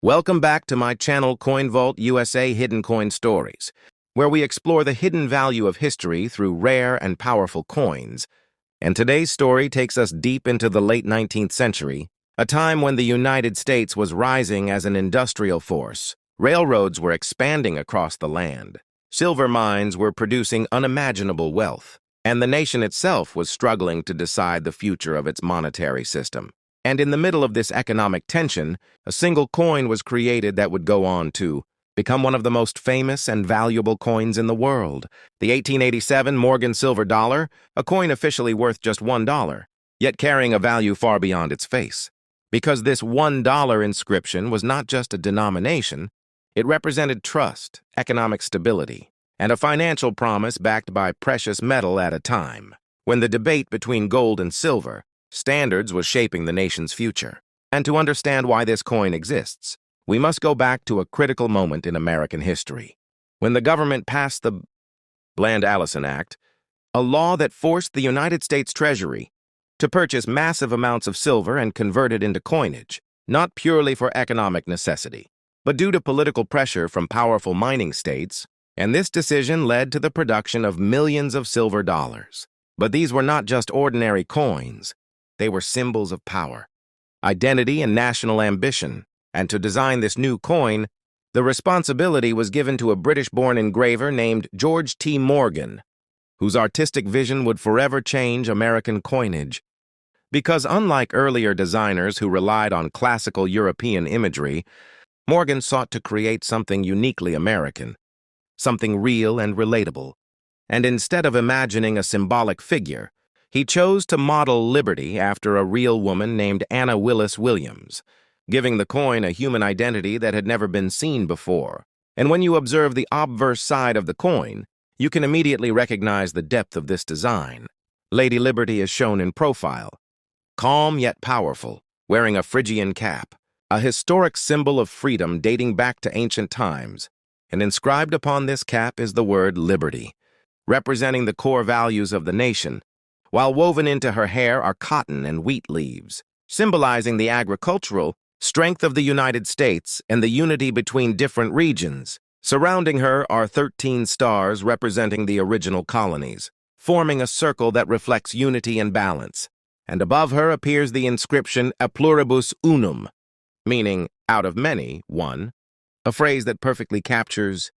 Welcome back to my channel Coin Vault USA Hidden Coin Stories, where we explore the hidden value of history through rare and powerful coins. And today's story takes us deep into the late 19th century, a time when the United States was rising as an industrial force. Railroads were expanding across the land. Silver mines were producing unimaginable wealth, and the nation itself was struggling to decide the future of its monetary system. And in the middle of this economic tension, a single coin was created that would go on to become one of the most famous and valuable coins in the world. The 1887 Morgan silver dollar, a coin officially worth just $1, yet carrying a value far beyond its face. Because this $1 inscription was not just a denomination, it represented trust, economic stability, and a financial promise backed by precious metal at a time when the debate between gold and silver standards was shaping the nation's future. And to understand why this coin exists, we must go back to a critical moment in American history, when the government passed the Bland-Allison Act, a law that forced the United States Treasury to purchase massive amounts of silver and convert it into coinage, not purely for economic necessity, but due to political pressure from powerful mining states, and this decision led to the production of millions of silver dollars. But these were not just ordinary coins. They were symbols of power, identity, and national ambition. And to design this new coin, the responsibility was given to a British-born engraver named George T. Morgan, whose artistic vision would forever change American coinage. Because unlike earlier designers who relied on classical European imagery, Morgan sought to create something uniquely American, something real and relatable. And instead of imagining a symbolic figure, he chose to model liberty after a real woman named Anna Willis Williams, giving the coin a human identity that had never been seen before. And when you observe the obverse side of the coin, you can immediately recognize the depth of this design. Lady Liberty is shown in profile, calm yet powerful, wearing a Phrygian cap, a historic symbol of freedom dating back to ancient times. And inscribed upon this cap is the word liberty, representing the core values of the nation, while woven into her hair are cotton and wheat leaves, symbolizing the agricultural strength of the United States and the unity between different regions. Surrounding her are 13 stars representing the original colonies, forming a circle that reflects unity and balance. And above her appears the inscription A pluribus unum, meaning out of many, one, a phrase that perfectly captures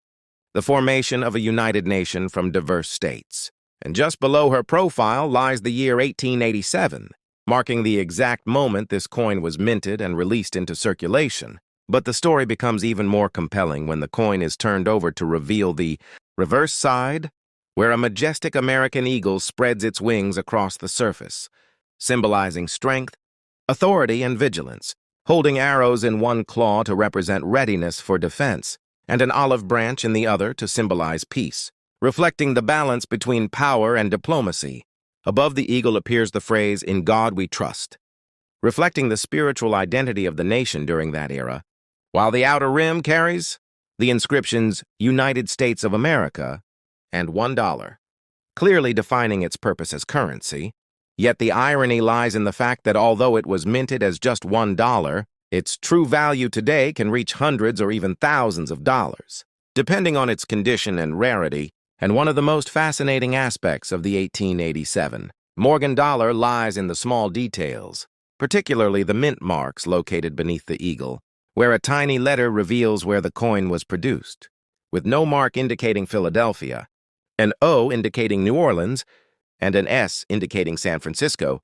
the formation of a united nation from diverse states. And just below her profile lies the year 1887, marking the exact moment this coin was minted and released into circulation. But the story becomes even more compelling when the coin is turned over to reveal the reverse side, where a majestic American eagle spreads its wings across the surface, symbolizing strength, authority, and vigilance, holding arrows in one claw to represent readiness for defense, and an olive branch in the other to symbolize peace, reflecting the balance between power and diplomacy. Above the eagle appears the phrase, "In God we trust," reflecting the spiritual identity of the nation during that era, while the outer rim carries the inscriptions United States of America and $1, clearly defining its purpose as currency. Yet the irony lies in the fact that although it was minted as just $1, its true value today can reach hundreds or even thousands of dollars, depending on its condition and rarity. And one of the most fascinating aspects of the 1887 Morgan dollar lies in the small details, particularly the mint marks located beneath the eagle, where a tiny letter reveals where the coin was produced, with no mark indicating Philadelphia, an O indicating New Orleans, and an S indicating San Francisco.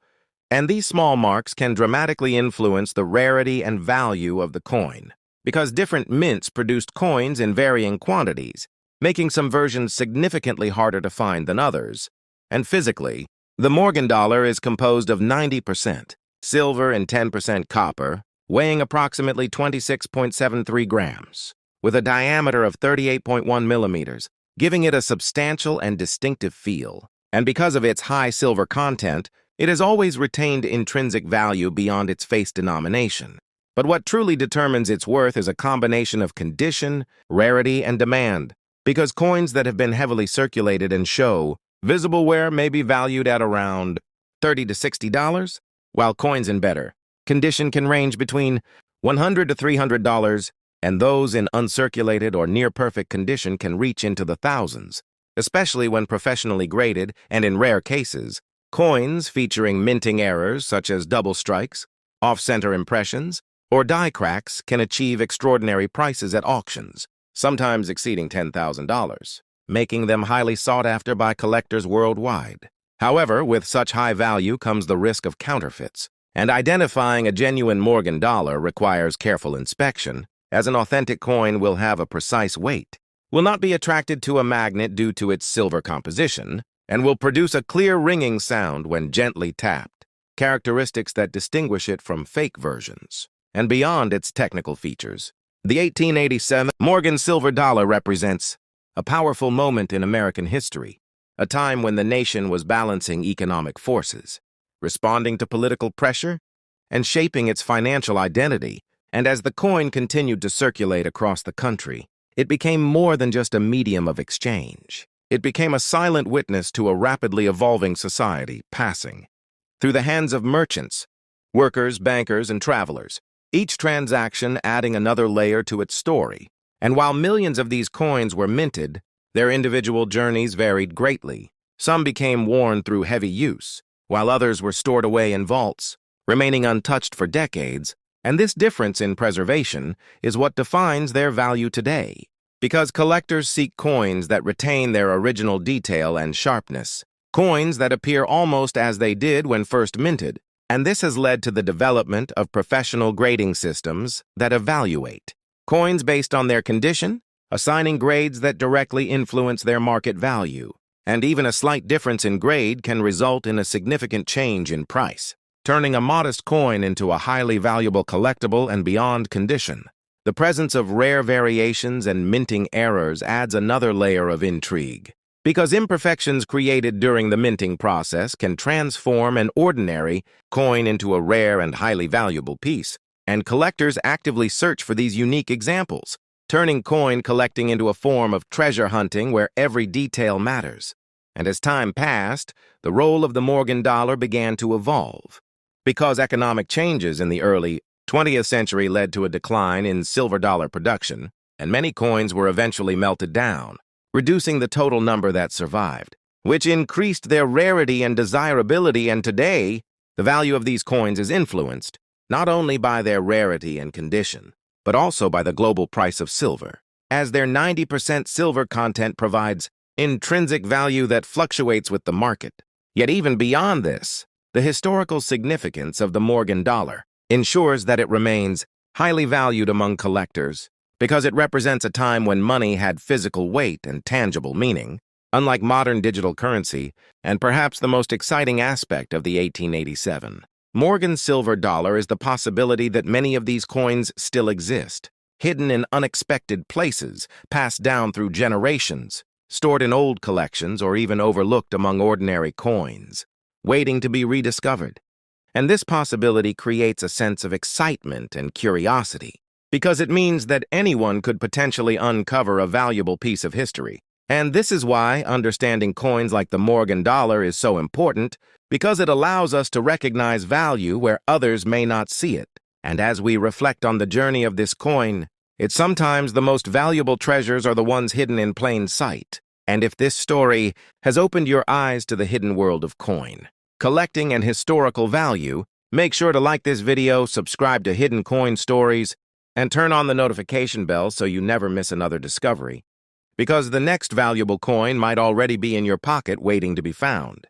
And these small marks can dramatically influence the rarity and value of the coin, because different mints produced coins in varying quantities, making some versions significantly harder to find than others. And physically, the Morgan dollar is composed of 90% silver and 10% copper, weighing approximately 26.73 grams, with a diameter of 38.1 millimeters, giving it a substantial and distinctive feel. And because of its high silver content, it has always retained intrinsic value beyond its face denomination. But what truly determines its worth is a combination of condition, rarity, and demand. Because coins that have been heavily circulated and show visible wear may be valued at around $30 to $60, while coins in better condition can range between $100 to $300, and those in uncirculated or near-perfect condition can reach into the thousands, especially when professionally graded and, in rare cases, coins featuring minting errors such as double strikes, off-center impressions, or die cracks can achieve extraordinary prices at auctions, sometimes exceeding $10,000, making them highly sought after by collectors worldwide. However, with such high value comes the risk of counterfeits, and identifying a genuine Morgan dollar requires careful inspection, as an authentic coin will have a precise weight, will not be attracted to a magnet due to its silver composition, and will produce a clear ringing sound when gently tapped, characteristics that distinguish it from fake versions. And beyond its technical features, the 1887 Morgan silver dollar represents a powerful moment in American history, a time when the nation was balancing economic forces, responding to political pressure, and shaping its financial identity. And as the coin continued to circulate across the country, it became more than just a medium of exchange. It became a silent witness to a rapidly evolving society passing through the hands of merchants, workers, bankers, and travelers, each transaction adding another layer to its story. And while millions of these coins were minted, their individual journeys varied greatly. Some became worn through heavy use, while others were stored away in vaults, remaining untouched for decades. And this difference in preservation is what defines their value today, because collectors seek coins that retain their original detail and sharpness, coins that appear almost as they did when first minted. And this has led to the development of professional grading systems that evaluate coins based on their condition, assigning grades that directly influence their market value. And even a slight difference in grade can result in a significant change in price, turning a modest coin into a highly valuable collectible and beyond condition. The presence of rare variations and minting errors adds another layer of intrigue, because imperfections created during the minting process can transform an ordinary coin into a rare and highly valuable piece, and collectors actively search for these unique examples, turning coin collecting into a form of treasure hunting where every detail matters. And as time passed, the role of the Morgan dollar began to evolve, because economic changes in the early 20th century led to a decline in silver dollar production, and many coins were eventually melted down, reducing the total number that survived, which increased their rarity and desirability. And today, the value of these coins is influenced not only by their rarity and condition, but also by the global price of silver, as their 90% silver content provides intrinsic value that fluctuates with the market. Yet even beyond this, the historical significance of the Morgan dollar ensures that it remains highly valued among collectors, because it represents a time when money had physical weight and tangible meaning, unlike modern digital currency. And perhaps the most exciting aspect of the 1887 Morgan silver dollar is the possibility that many of these coins still exist, hidden in unexpected places, passed down through generations, stored in old collections, or even overlooked among ordinary coins, waiting to be rediscovered. And this possibility creates a sense of excitement and curiosity, because it means that anyone could potentially uncover a valuable piece of history. And this is why understanding coins like the Morgan dollar is so important, because it allows us to recognize value where others may not see it. And as we reflect on the journey of this coin, it's sometimes the most valuable treasures are the ones hidden in plain sight. And if this story has opened your eyes to the hidden world of coin collecting and historical value, make sure to like this video, subscribe to Hidden Coin Stories, and turn on the notification bell so you never miss another discovery, because the next valuable coin might already be in your pocket waiting to be found.